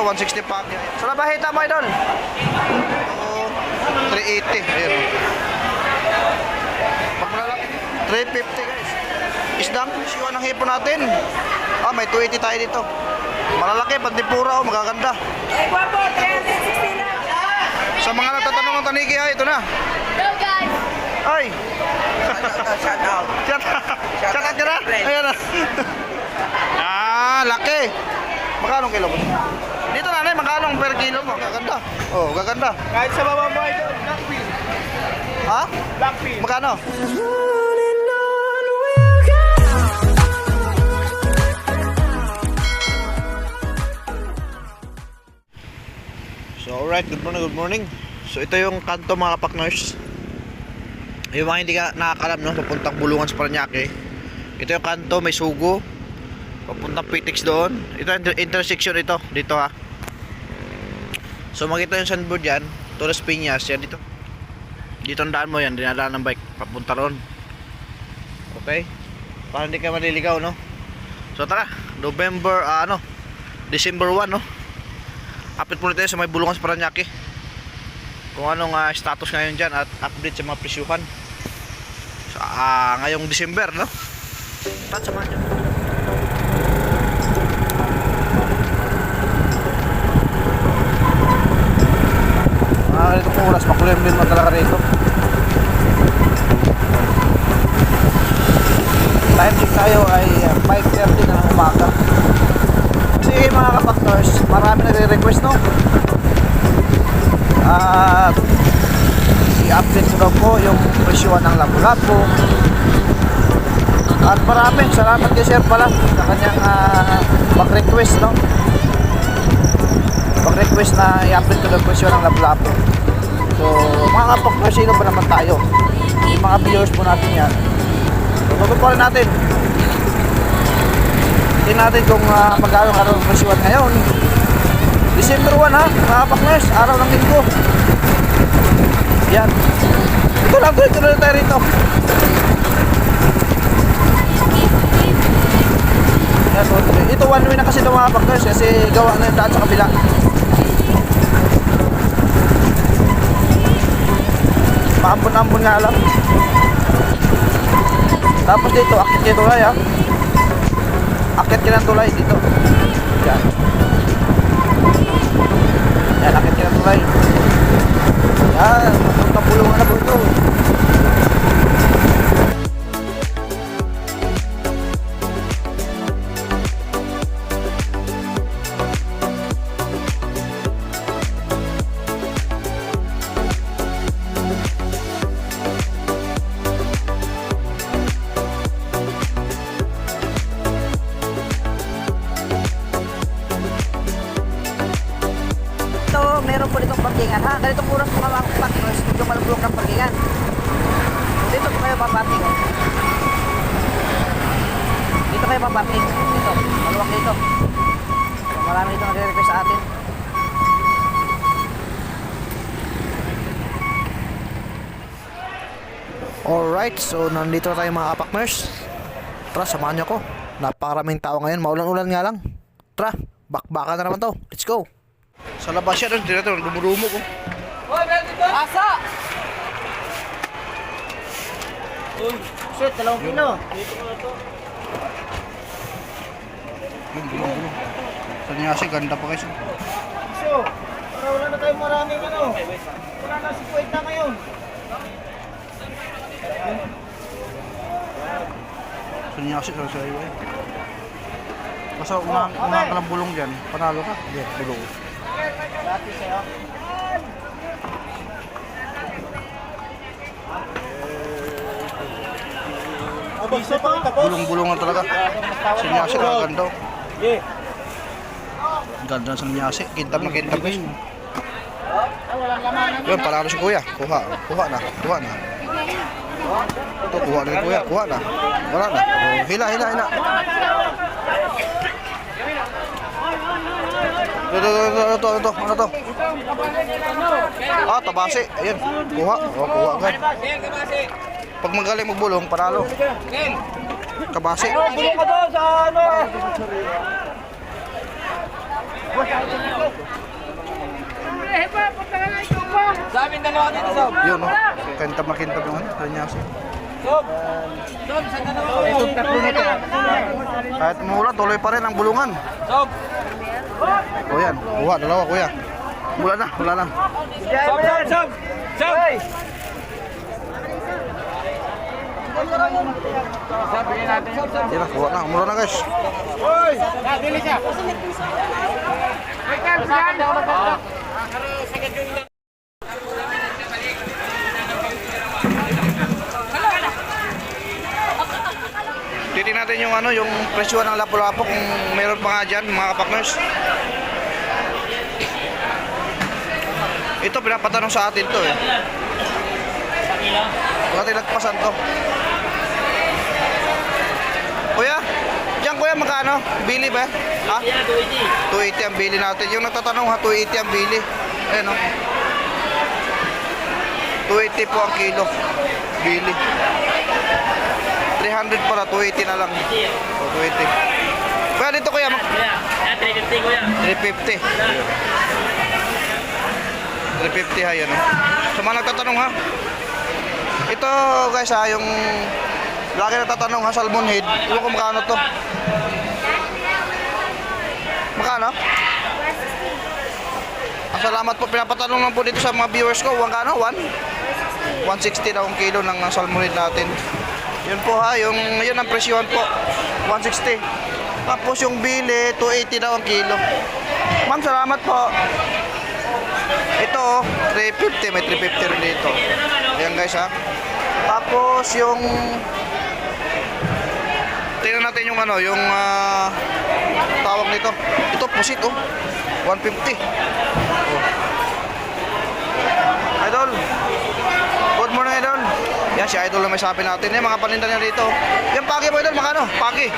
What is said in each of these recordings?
160 pack. Sa labahita mo, idol? 380. Ayun. Pag malalaki, 350 guys. Isdang, siwa ng hipon natin. May 280 tayo dito. Malalaki, pandipura, magaganda. Ay, guwapo, 360 lang. Sa mga nagtatanong ng tanigi, ito na. Hello guys. Ay! Shout out. Shout out ka na? Ayan na. Laki. Magkano kilo mo? Dito nanay, magkano per kilo mo? Gaganda. Oh, gaganda. Kahit sa baba mo ito, Blackpink. Ha? Blackpink. Magkano? So alright, good morning. So ito yung kanto mga partners. Yung mga hindi ka nakakalam, no, papuntang Bulungan sa Parañaque. Ito yung kanto, may sugo. Papuntang Pitex doon. Ito yung intersection ito, dito ha. So makita yung signboard yan, Torres Piñas, yan dito. Dito ang daan mo yan, dinadaan ng bike, papunta roon. Okay? Para hindi ka maliligaw, no? So tara, December 1, no? Update muna tayo sa may Bulungan sa Parañaque. Kung anong status ngayon dyan at update sa mga presyuhan. So, ngayong December, no? Tara, samahan dyan. Itong oras, makulim din mo talaga rito. Time check tayo ay 5:30 ng umaga. Kasi mga kapactors, marami nagre-request, no? At i-update ko daw po yung presyuhan ng Lapu-Lapu. At marami, salamat kay Sir pala sa kanyang mag-request, no? Mag-request na i-update ko daw presyo ng Lapu-Lapu. So mga kapactors, sino ba naman tayo? Yung mga viewers po natin yan. So tututurin natin. Tingnan natin kung magkano ang presyuhan ngayon. December 1 ha, mga kapakners, araw ng linggo. Yan. Ito lang tayo rito. Yan, so, ito one way na kasi ito mga kapakners kasi gawa na yung daan sa kabila. Maambon-ambon nga lang. Tapos dito, akit kayo tulay ha. Akit kayo ng tulay dito. Yan. Yan, akit kayo ng tulay. Yan, magpunta Bulungan na po ito. Meron po ditong parkingan ha. Ganitong oras po mga partners, medyo malubulok ang parkingan. Dito po kayo paparking. Dito kayo paparking. Dito, maluwag dito. So, marami dito nagre-request sa atin. Alright, so nandito tayo mga partners. Tara, samahan nyo ko. Napakaraming tao ngayon, maulan-ulan nga lang. Tara, bakbakan na naman to. Let's go. Sa labas siya doon, dito dumurumo ko. Asa! Uy, shit, 2 kilo. Gulong. Sa niya kasi, ganda pa kasi. So, para wala na tayong maraming wala na si Kuwait ngayon. Sa niya kasi, sa iyo eh. Basta umahan ka ng bulong dyan, panalo ka. Hindi, bulong. Dati sa'yo. Bulong-bulungan talaga. Sinyasi na ganda. Ganda ng sinyasi. Kintab na kintab guys. Yun, panalo si kuya. Kuha na. Ito, kuha na ni kuya. Kuha na. Wala na. Hila. Ito. Ano to? Tabasi. Ayan. Kuha agad. Pag magaling magbulong, panalo. Kabasi. Bulong ka doon sa ano. Sa amin dalawa dito, Sob. Yun, no? Makintab yung ano, Kalanyasi. Sob, sa dalawa. Itong tatlo nito. Kahit mula, tuloy pa rin ang bulungan. Sob. O yan, kuha, dalawa kuya. Wala na. Sob. Sob. Sob, bigyan natin. Yan na, kuha na. Mura na guys. Dili siya. Wait, saan? Titingnan natin yung ano, yung presyo ng lapu-lapu kung meron pa nga dyan mga kapakners. Ito pinapatanong sa atin to eh. Wala tayong nagpasan to. Kuya, dyan kuya magkano? Bili ba? Ha? 280 ang bili natin. Yung nagtatanong ha, 280 ang bili. Ayan o. 280 po ang kilo. Bili. 300 para 280 na lang. O, 280. Kuya, dito kuya. 350 kuya. 350. 350 ha, yan o. Sa mga nagtatanong ha. Ito guys ha, yung lagi nagtatanong ha, salmon head. Iwan ko magkano to. Magkano? Salamat po, pinapatanong lang po dito sa mga viewers ko. Magkano? 160 daw ang kilo ng salmon head natin. Yun po ha, yun ang presyon po. 160. Tapos yung bili, 280 daw ang kilo. Ma'am, salamat po. Ito, 350. May 350 rin dito. Ayan guys ha. Tapos yung tingnan natin yung ano, yung tawag nito. Ito, pusit oh. 150. Oh. Idol. Good morning, Idol. Yan, si Idol na may sabi natin. Yan, mga paninda niya dito. Yan, pagi mo, Idol. Makano? Pagi.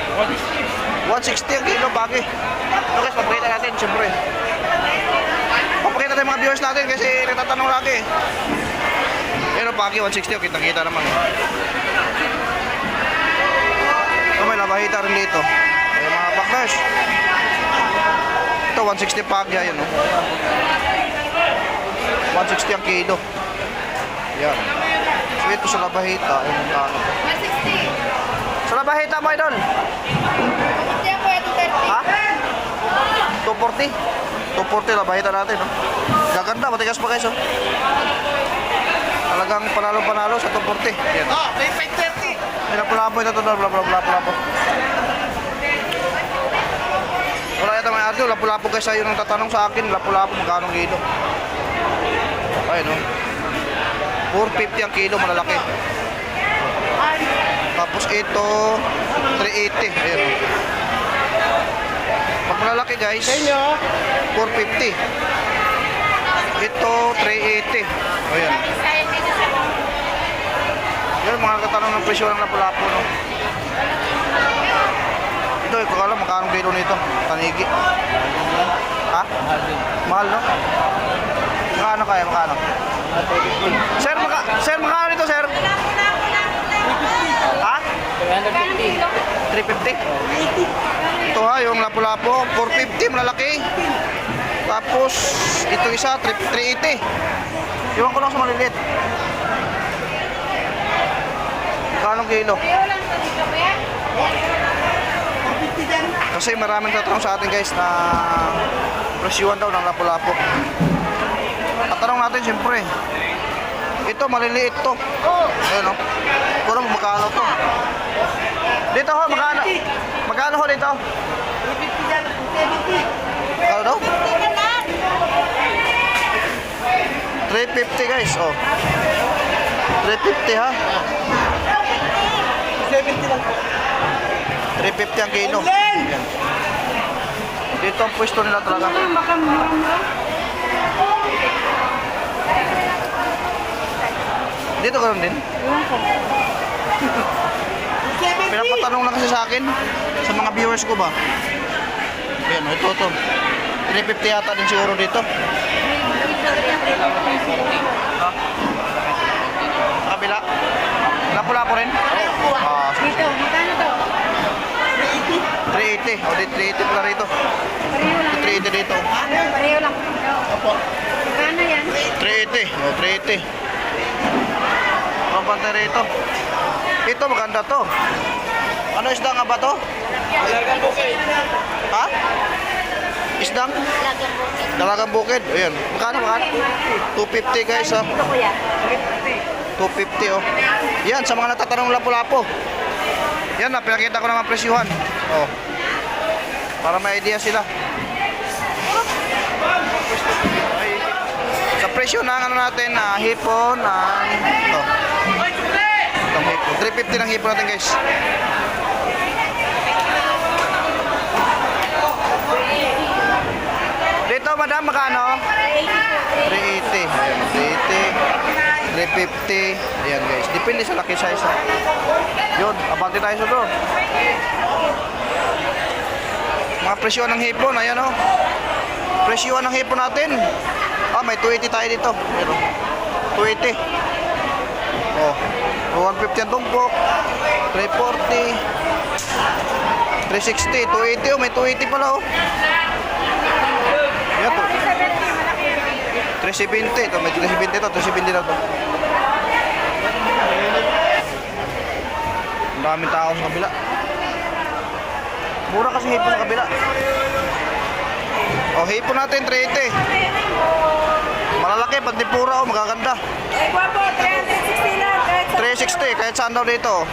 160 ang kilo, pagi. Ito guys, papakita natin, siyempre. Papakita natin mga viewers natin kasi nagtatanong lagi. Yan, pagi, 160. Kita-kita naman. Ito, may labahita rin dito. Ayan, mga pakners. Ito, 160 pagi. Ayan, oh. 160 ang kilo. Yan. So ito sa labahita. Ayun ang kano. 160. Sa labahita mo, Idol? Hindi ako, 230. Ha? 240? 240 labahita natin, no? Gaganda, matigas pa guys, oh. Talagang panalo-panalo sa 240. Yan. Ah, may 530. May lapu-lapu ito doon. Lapu-lapu. Wala yata may arto. Lapu-lapu guys, ayun ang tatanong sa akin. Lapu-lapu, magkano kilo? Ayun, no? 450 ang kilo, malalaki. Tapos ito, 380. Ayan. Pag malalaki guys, 450. Ito, 380. Ayan. Yan, mga katanong ng presyo ng lapu-lapu, no? Ito, ikaw alam, magkano kilo nito? Tanigi. Ha? Mahal, no? Magkano kaya, magkano? Sir, magkano nito, sir? Ha? 350. 350? Ito ha, yung lapu-lapu, 450, malalaki. Tapos, ito isa, 380. Iwan ko lang sa maliliit. Kanong kilo? Kasi maraming tatanong sa atin guys na presyuhan daw ng lapu-lapu. At tanong natin siyempre, ito maliliit to. Ayan o. Kung magkano to. Dito ho, magkano? Magkano ho dito? 350 Ano daw? 350 guys, oh. 350 ha. 70 lang po. 350 ang kilo. Ayan. Dito ang pwesto nila talaga. Dito ganoon din? Pinapatanong lang kasi sa akin, sa mga viewers ko ba? Ayan, ito. 350 yata din siguro dito. Sa kabila? Lapu-lapu rin? Dito, magkano to? 380. 380. O, di 380 pala rito. Pareho lang. 380 dito. Pareho lang. Opo. Magkano yan? 380. O, 380. Ang bantay rito. Ito, maganda to. Ano isda nga ba to? Alagang bukay. Ha? Isdang? Lagang bukid. Dalagang bukid. Ayan. Magkano? 250 guys, ha? Ito kuya. 250, oh. Yan, sa mga natatanong lapu-lapo. Yan na, pinakita ko na mga presyuhan. Oh. Para may idea sila. Ay, sa presyo ng ano natin, hipon, ito. Itong hipon. 350 ng hipon natin, guys. Dito, madam, magkano? 380. Ayan, 380. 350. Ayan, guys. Depende sa laki size, ha. Yun, abante tayo sa doon. Mga presyo ng hipon, ayan, oh. Presyo ng hipon natin. May 280 tayo dito. Meron. 280. Oh. 150 ang tumpok. 340. 360. 280, oh. May 280 pala, oh. Ayan, to. 370. Ito, may 370 ito. 370 na ito. Ang daming tao sa kabila. Mura kasi hipon sa kabila. Oh, hipon natin 380. Malalaki, pantipura, oh, magaganda. Eh, guwapo, 360 lang. 360, kahit saan daw dito.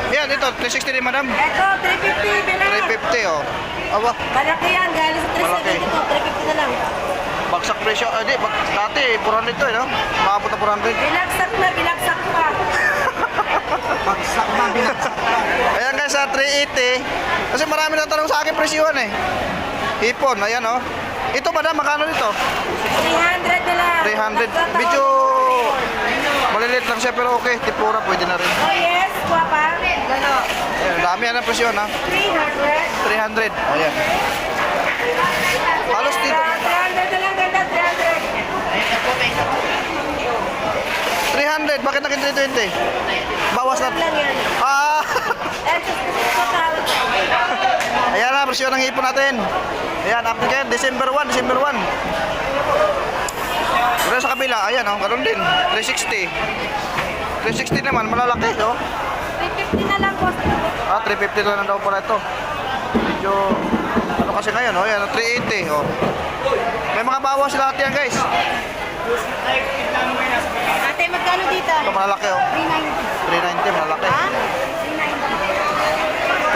Yan, ito, 360 din, madam. Ito, 350 bilang. 350, oh. Aba, Malaki yan, galing sa Malaki. 370 ito, 350 na lang. bagsak presyo. Di, dati, 400 to, eh, no? Makapot na 400. Binagsak na, binagsak pa. Bagsak na, binagsak na. Ayan guys, sa 380. Kasi marami na tanong sa akin presyuhan, eh. Hipon, ayan, oh. Ito, madam, makano nito? 300 na lang. 300. Medyo maliliit lang siya, pero okay. Tipura, pwede na rin. Oh yes, guwapa. Gano? Ayan, dami yan ang presyon, ha? 300. 300. Ayan. Halos dito. 300 na lang, ganda, 300. 300, bakit naging 320? Bawas na. Lang yan. Ah! Ito, tawag. Ayan na, presyon ng hipon natin. Ayan, after December 1, December 1. Pero sa kabila, ayan, oh, ganun din. 360. 360 naman, malalaki, oh. 350 na lang, boss. 350 na lang daw pala ito. Medyo, ano kasi ngayon, oh, ayan, 380, oh. May mga bawas lahat yan, guys. Ate, magkano dito? Ito malalaki, oh. 390. 390, malalaki. Ha?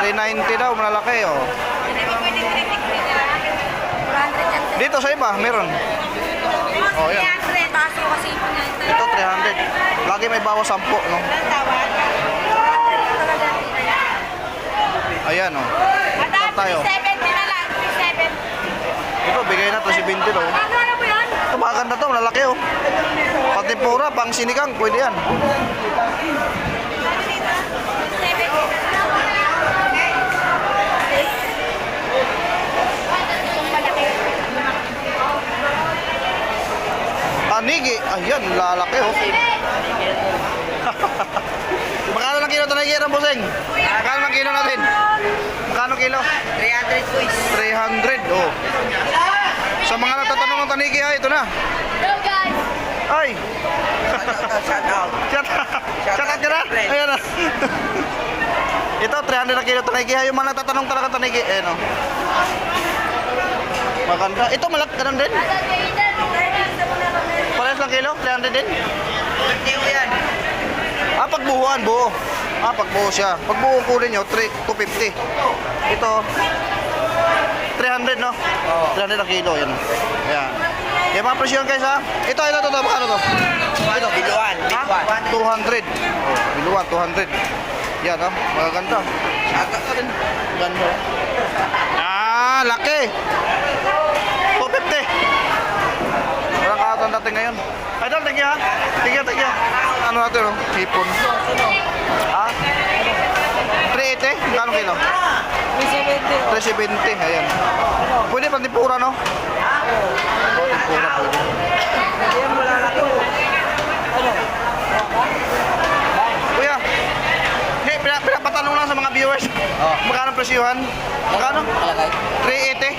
390 daw, malalaki, oh. 400 yan. Dito sa iba, meron. Oh, yan. 300. Taso kasi po niya. Ito, 300. Lagi may bawas 10, no? Ang tawad. 400 talaga. Ayan, oh. Madam, tayo. 370 na lang. 370. Ito, bigay na to si 20 daw. Ano po yun? Ito, maganda to, malalaki, oh. Pati pura, pang sinigang, pwede yan. Tanigi, ayan, lalaki, oh. Magkano ng kilo tanigi, Ramboseng? Magkano ng kilo natin? Magkano kilo? 300 boys. 300, oh. Sa mga nagtatanong ng tanigi, ito na. Hello guys. Ay! Shout out. Shout out ka na? Ayan na. Ito, 300 na kilo tanigi. Yung mga nagtatanong talaga tanigi, eh, no? Maganda. Ito, ganun din. Parehas lang kilo? 300 din? yan. Pagbuhuan, buo. Pagbuo siya. Pagbuo ko rin nyo, 250. Ito, 300, no? 300 na kilo, yan. Ayan. Yung mga presyon guys, ha? Ito, magkano to? Ito, Biluan, ha? 200. Oh, biluan, 200. Yan, ha? Magaganda. Saka ka rin. Ganda. Laki. 250. Walang kakatan natin ngayon. Idol, thank you, ha? Thank you. Ano natin, oh? Hipon. Ha? 380? Magkano kilo? 370. Ayan. Pwede pantipura, no? Pantipura pwede. Kuya, hey, patanong lang sa mga viewers. Magkano presyuhan? Magkano? Kalagay. 380?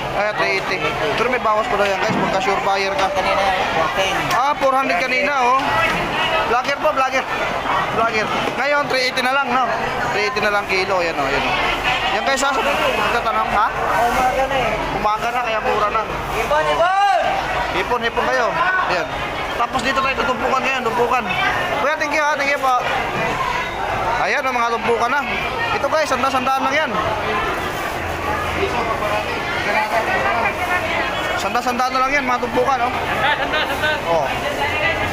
380. Pero may bawas pa daw yan guys, pagka sure buyer ka. Kanina, 410. 400 kanina oh. Vlogger po, vlogger. Vlogger. Ngayon, 380 na lang, no? 380 na lang kilo, yan oh, yan oh. Yan guys, sa tatanong, ha? Umaga na eh. Umaga na, kaya mura na. Ibon, ibon! Hipon kayo. Yan. Tapos dito tayo tutumpukan ngayon, tumpukan. Kuya, thank you ha, thank you po. Ayan, oh, mga tumpukan na. Ito guys, sandaan lang yan. Sandaan na lang yan, mga tumpukan, oh. Oh.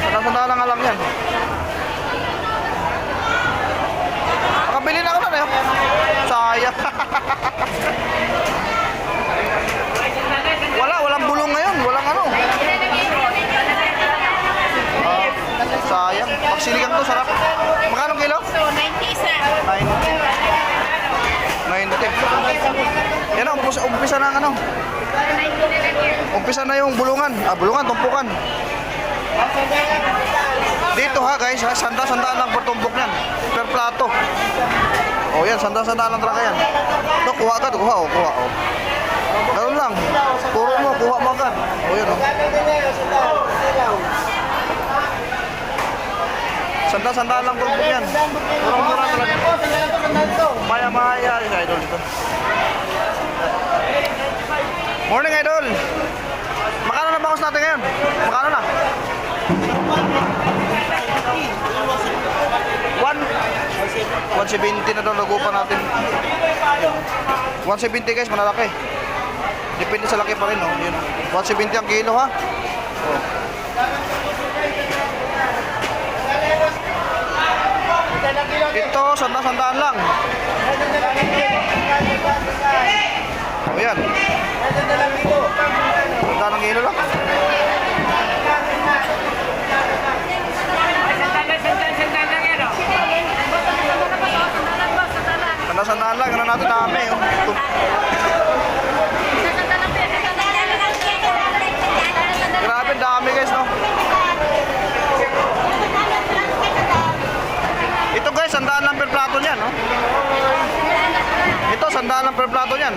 Sandaan lang yan. Makabili na ako na, eh. Sayang. Walang bulong ngayon, walang ano. Sayang. Pag sinigang to, sarap. Magkano kilo? 90 isa. 90. Yan o, umpisa na ang ano. 90 na lang yan. Umpisa na yung bulungan. Bulungan, tumpukan. Dito ha guys, ha, sandaan lang per tumpok yan. Per plato. O yan, sandaan lang talaga yan. No, kuha agad, kuha. Ganun lang. Puro mo, kuha mo agad. O yan o. Sandaan lang tumpok yan. Murang-mura talaga. Maya-maya. Yung idol ito. Morning idol. Makano na bangos natin ngayon? Makano na? 170 na daw nagupan natin. 170 guys, malalaki. Depende sa laki pa rin, no? Yun. 170 ang kilo, ha? Oh. Ito, sandaan lang. O yan. Sandaan ang kilo lang. Sandaan lang, ano natin dami. Grabe, dami guys, no? Ito guys, sandaan lang per plato niyan, no? Ito, sandaan lang per plato niyan.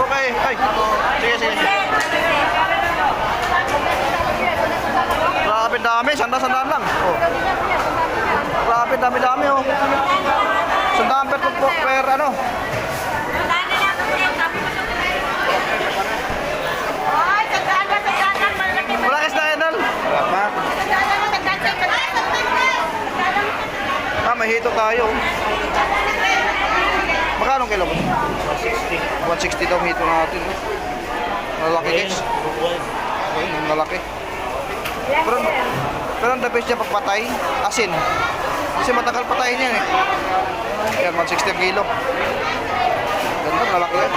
Okay, ay. Sige. Grabe, dami, sandaan lang. Oh. Grabe, dami, oh. Sandaan per ano? Wala kasi na idol. May hito tayo. Magkano kilo ba? 160 daw hito natin. Malaki guys. Ayun, malaki. Pero ang the best niya pagpatay, asin. Kasi matagal patayin yan eh. Yan, 160 ang kilo. Ganda, malaki yan.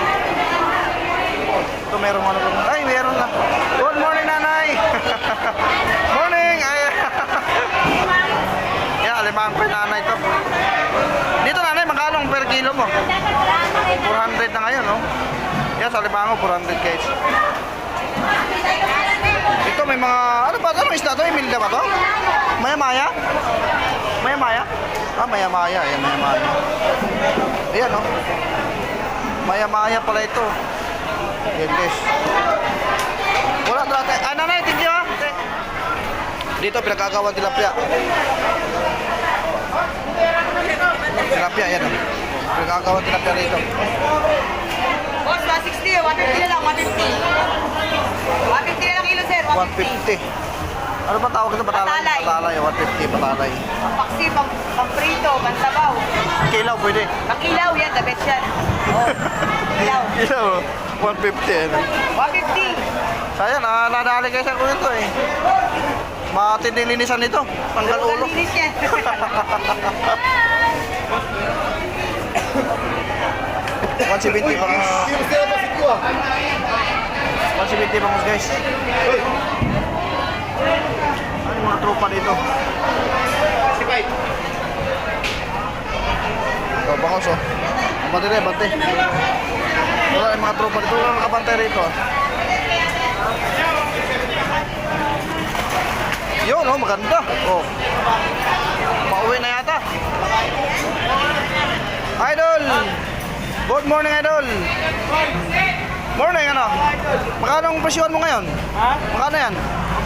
Ito meron ano pa. Ay, meron na. Good morning, nanay! Morning! Ay, yan, alimangan pa yung nanay ito. Dito nanay, magkano per kilo mo? 400 na ngayon, no? Yan, sa alimangan 400 guys. Ito may mga, ano ba ito? Ano isda ito? Imilda ba ito? Maya-maya? Maya-maya? Maya-maya. Ayan, maya-maya. Ayan, no? Maya-maya pala ito. Ayan, guys. Wala dati. Nanay, thank you, ha? Dito, pinagkagawan tilapia. Tilapia, ayan, no? Pinagkagawan tilapia rito. Boss, 160, 150 na lang, 150. 150 na lang kilo, sir, 150. Ano ba tawag ito? Patalay. Patalay, 150 patalay. Pampaksi, pamprito, pansabaw. Kilaw, pwede. Pakilaw yan, the best yan. Oh, kilaw. Kilaw, 150 ano. 150. Sayang, nadali kayo sa kunin to eh. Matinding linisan nito. Tanggal ulo. Linis yan. 170 bangus. 170 bangus guys. Ano yung mga tropa dito? Oh, bangus oh. Bante rin, bante. Wala yung mga tropa dito. Wala nakabantay rito. Yun oh, maganda. Oh. Pauwi na yata. pa. Idol! Good morning, Idol! Morning, ano? Magkano ang presyohan mo ngayon? Ha? Magkano yan?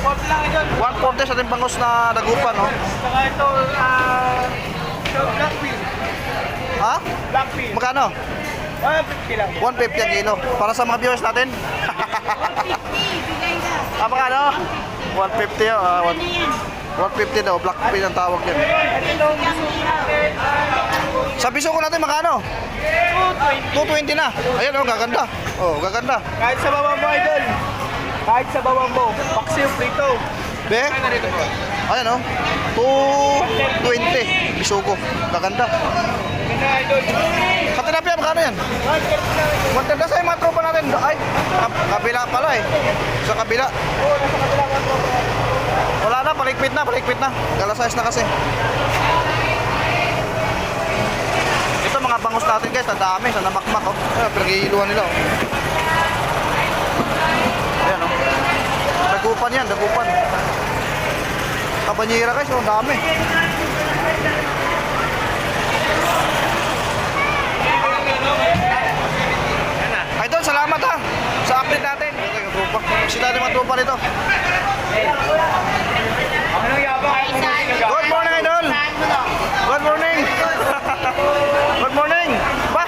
140 lang idol. 140 sa ating bangos na dagupan, no? Saka ito, Blackpink. Ha? Blackpink. Magkano? 150 lang. 150 ang kilo. Para sa mga viewers natin. Magkano? 150 oh. 150 daw. Black pin ang tawag yan. Sa biso ko natin, magkano? 220 na. Ayan oh, gaganda. Oh, gaganda. Kahit sa bawang mo idol. Kahit sa bawang mo. Paksiw, prito. Be? Ayan oh. 220. Biso ko. Gaganda. Ganda idol. Sa tilapia, magkano yan? 130 sa yung mga tropa natin. Ay, kabila pala eh. Sa kabila. Oo, nasa kabila ka po. Wala na, palikpit na. Galasayas na kasi. Ito mga bangus natin guys, ang dami, sa namakmak oh. Ayan, pinagihiluan nila oh. Ayan oh. Dagupan yan, dagupan. Kabanyera guys, oh, ang dami. Idol, salamat ha sa update natin. Sila naman mga tropa nito. Anong yabang? Good morning, Idol! Good morning! Good morning! Ba?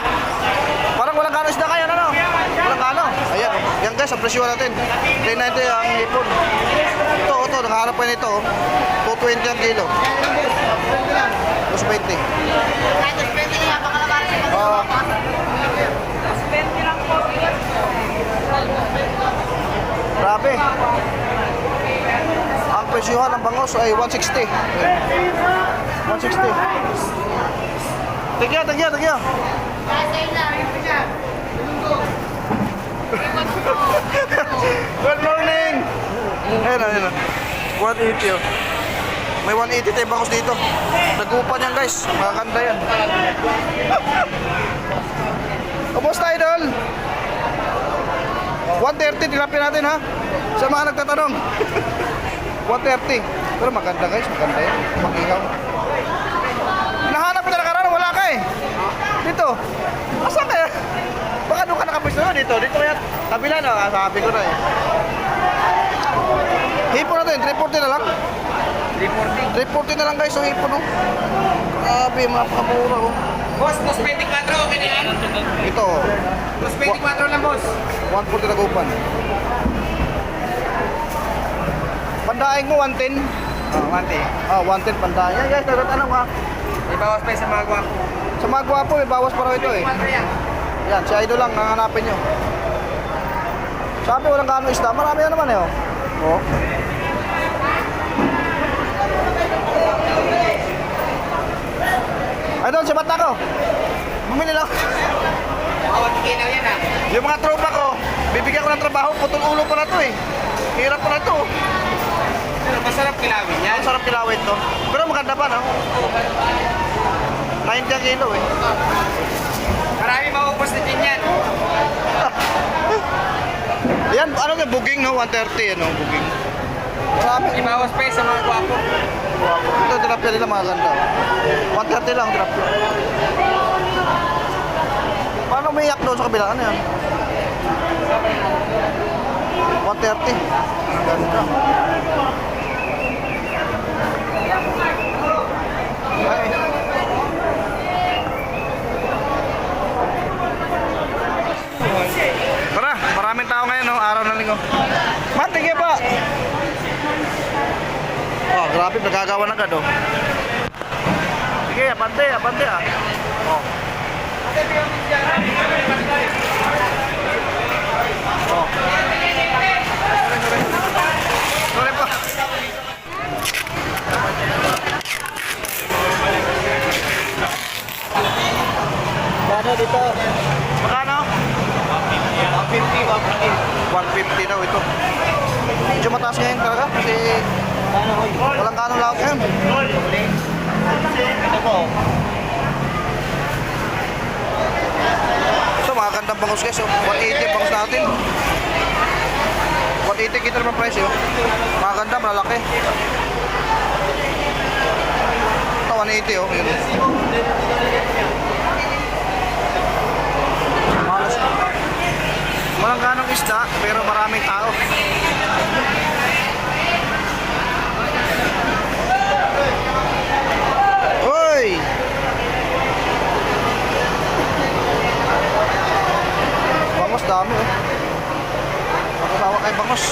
Parang walang kano isda kayo, ano? Walang kano. Ayan, oh. Yan guys, ang presyo natin. 390 ang hipon. Ito, nakaharap pa nito. 220 ang kilo. 220. Grabe. Ang presyohan ng bangos ay 160. 160. Tagya. Good morning. Ayun. 180 oh. May 180 tayo bangos dito. Nagupan yan guys. Makakanda yan. Kumusta idol? 130 tilapia natin ha. Sa mga nagtatanong. 130. Pero maganda guys, maganda yan. Mag-ihaw. Nahanap ko na nakaraan, wala ka eh. Dito. Asa kaya? Baka doon ka nakapwesto dito. Dito kaya. Kabila na, sabi ko na eh. Hipon natin, 340 na lang. 340 na lang guys, so hipon oh. Grabe, mapakabura oh. Boss, 224, okay na yan? Ito oh. 224 lang, boss. 140 na gupan. Pandaing mo 110. 110 pandaing. Yan guys, nagtatanong ha. May bawas pa sa mga gwapo. Sa mga gwapo, may bawas pa raw ito eh. 224 yan. Yan, si Idol lang, hanapin nyo. Sabi walang kano isda, marami na naman eh oh. Oh. Idol, sibat na ako. Bumili lang. Bawat kinaw yan, ha? Yung mga tropa ko, bibigyan ko ng trabaho, putol ulo pa na to eh. Hirap pa na to. Pero masarap kilawin yan. Ang sarap kilawin to. Pero maganda pa no? 90 ang kilo eh. Marami maubos na din yan. Yan, ano yung booking no? 130 ano, booking. Marami. May bawas pa sa mga gwapo. Ito, tilapia nila mga ganda. 130 lang, tilapia. Paano umiyak doon sa kabila? Ano yan? 130. Ang ganda. Ay. Tara, maraming tao ngayon, no? Araw ng linggo. Matigay pa! Oh, grabe, nagagawa na agad, oh. Sige, abante ah. Oh. Oh. Sorry pa. Gano dito? Magkano? 150 daw ito. Medyo mataas ngayon talaga kasi walang kanong laot ngayon. Ito po. Ito mga gandang bangus guys, oh. 180 bangus natin. 180 kita naman price, oh. Mga ganda, malalaki. Ito 180 oh. Yun. Malas. Walang ganong isda, pero maraming tao. Hoy! Bangos dami oh. Pagkasawa kay bangos.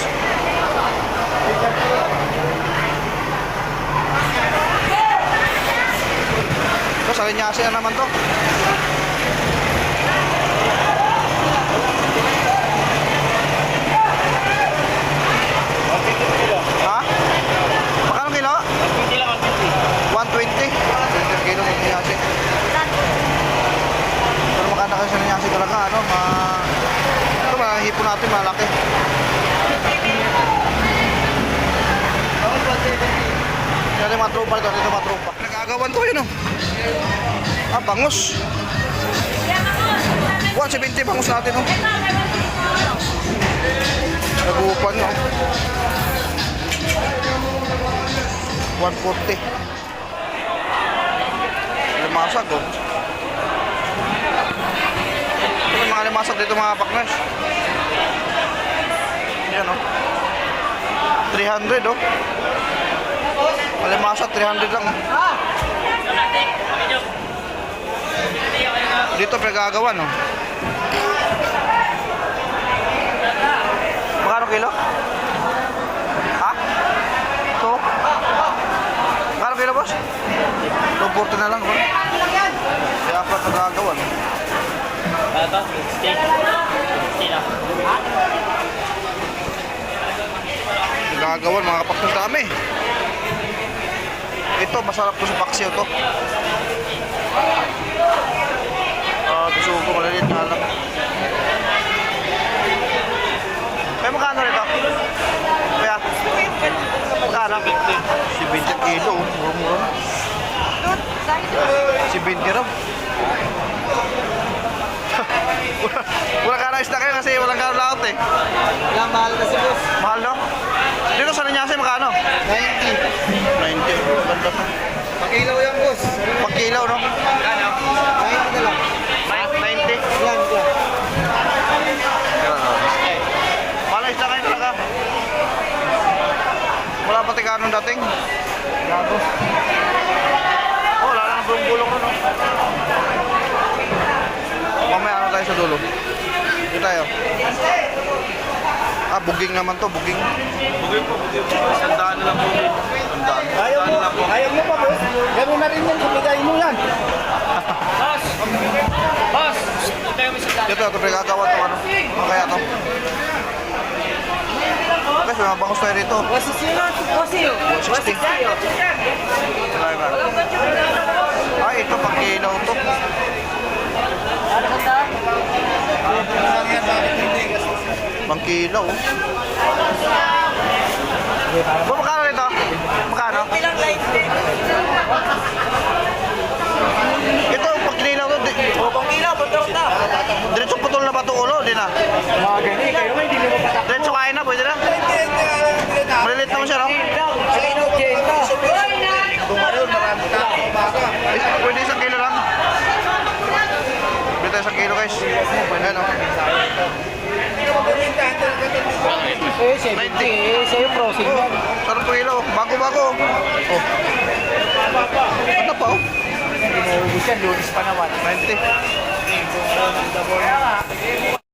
Ito, sa linyasi na naman to. Ha? Magkano kilo? 120 kilo sa linyasi. Pero magkano kayo sa linyasi talaga, ano? Ito, mahihipon natin, malaki. Yan yung mga tropa nito, dito mga tropa. Nagagawan to yun oh. Ah, bangus. 170 bangus natin oh. Nagupan no. 140. Limasag oh. Ito mga limasag dito mga partners. Yan oh. 300 oh. Malimasa 300 lang. Dito pinagagawa no. Magkano kilo? Ha? Ito? Magkano kilo boss? 240 na lang bro. Kaya pa nagagawa no. Ito, 60 na. Nagagawa mga kapak ng dami. Ito, masarap to sa paksiw to. Gusto ko maliliit na lang. Kaya magkano rito? Kaya? Magkano? 70 kilo. Murong-murong. 70 raw. Wala ka na isda kayo kasi walang ka laot eh. Wala, mahal na si boss. Mahal no? Dito sa linyasi magkano? 90. 90. Ganda pa. Pakilaw yan, boss. Pagkilaw no? 90 na lang. 90. Yan. Mahal isda kayo talaga. Wala pati kanong dating. Gago. Oh, wala na ng bulong-bulong no? Mamaya ano tayo sa dulo? Dito tayo. Ah, buging naman to, buging. Bugay po. Sandaan na lang po. Ayaw mo pa, boss. Gano'n na rin yan. Kapigay mo yan. Boss! Boss! Ito yung isa Dito, ito pinagagawa to ano. Ano kaya to? Okay, so mabangos tayo rito. 160. Ay, ito pang kilaw to. Pang kilaw. Magkano rito? Magkano? Ito, pang kilaw to. Pang ilaw, pagdaw na. Diretso putol na ba ito ulo? Di na. Gani, kayo nga, hindi mo patak. Diretso kain na, pwede na. Malilit naman siya, no? Alino, Jenta. Tumayon, marami na. Ay, pwede isang kilo lang. Pwede tayo isang kilo guys. Ayan o. Eh, 70. Eh, sa'yo, prosing Oh, yan. sarap po kilo. Bago-bago. Oh. Ano pa oh? Hindi mo ubus yan, lunis pa naman. 90.